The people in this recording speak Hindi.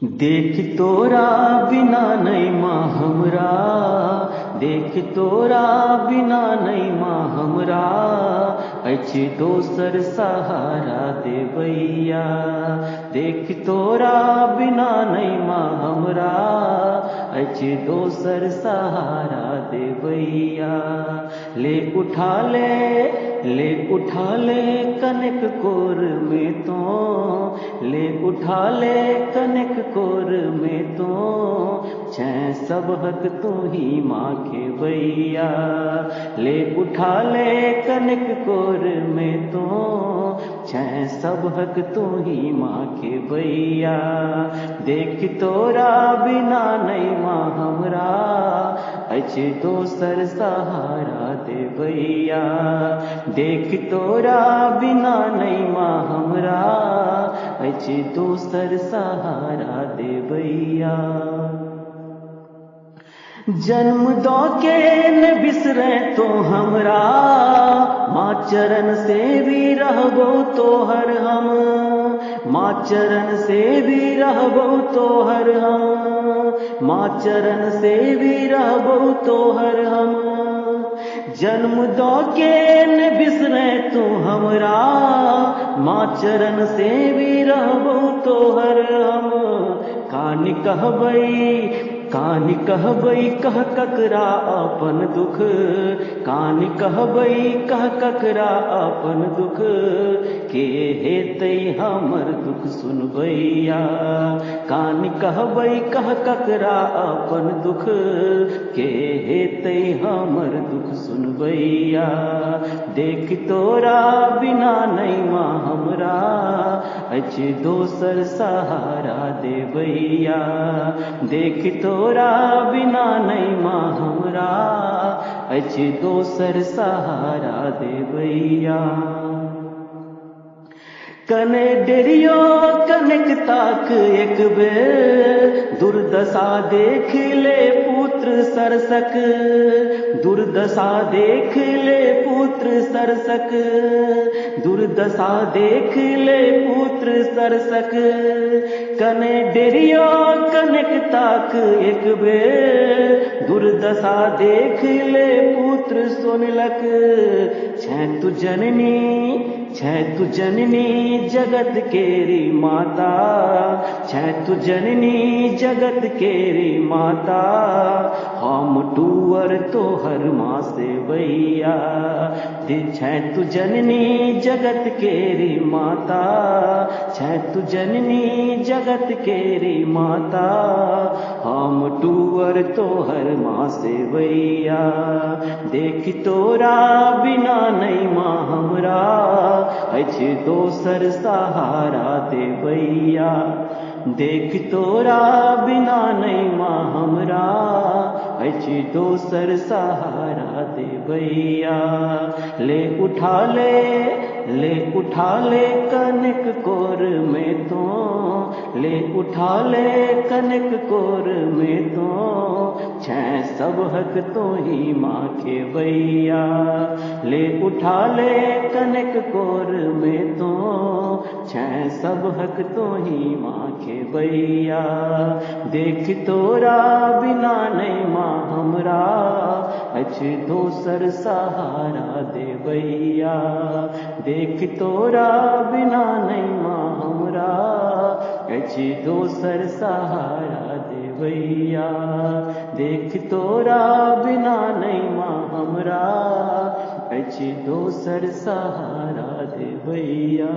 देख तोरा बिना नहीं माँ हमरा, देख तोरा बिना नहीं माँ हमरा, अछि दोसर सहारा देवैया। देख तोरा बिना नहीं माँ हमरा, अछि दोसर सहारा देवैया। ले उठा ले कनक कोर में तो, ले उठा ले कनक कोर में तो, छैं सब हक तू ही माँ के भैया। ले उठा ले कनक कोर में तो, छैं सब हक तू ही माँ के भैया। देख तोरा बिना नहीं माँ हमरा, अछि दोसर सहारा देवैया। देख तोरा बिना नहीं माँ हमरा, अछि दोसर सहारा देवैया। जन्म दो के न बिसरे तो हमरा, माँ चरण से भी रहबो तोहर हम, माँ चरण से भी रहबो तोहर हम, माँ चरण से भी रहबो तोहर हम। जन्म दो के न बिसरे तू हमरा, माँ चरण से भी रहबो तोहर हम। कानी कहबै कह ककरा अपन दुख, कानी कहबै कह ककरा अपन दुख, के हेतै हमर दुख सुनबैया। कानी कहबै कह ककरा अपन दुख, के हेतै हमर दुख सुनबैया। देख तोरा बिना नहीं माँ हमरा, अछि दोसर सहारा देवैया। देख तोरा बिना नहीं माँ हमरा, अछि दोसर सहारा देवैया। कने डेरियो कनक ताक एक बेर, दुर्दशा देख ले पुत्र सरसक, दुर्दशा देख ले पुत्र सरसक, दुर्दशा देख ले पुत्र सरसक। कने डेरियो कनक ताक एक बेर, दुर्दशा देख ले पुत्र सोनलक। छैं तू जननी जगत केरी माता, छैं तू जननी जगत केरी माता, हम टूअर तोहर माँ सेवैया। छैं तू जननी जगत केरी माता, छैं तू जननी जगत केरी माता, हम टूअर तोहर माँ सेवैया। देख तोरा बिना नहीं माँ हमरा, अछि दोसर सहारा देवैया। देख तोरा बिना नहीं माँ हमरा, अछि दोसर सहारा देवैया। ले उठा ले कनक कोर में तो, ले उठा ले कनक कोर में तो, छैं सब हक तो ही माँ के भैया। ले उठा ले कनक कोर में तो, छैं सब हक तो ही माँ के भैया। देख तोरा बिना नहीं माँ हमरा, अछि दोसर सहारा देवैया। देख तोरा बिना नहीं माँ हमरा, अछि दोसर सहारा देवैया। देख तोरा बिना नहीं माँ हमरा, अछि दोसर सहारा देवैया।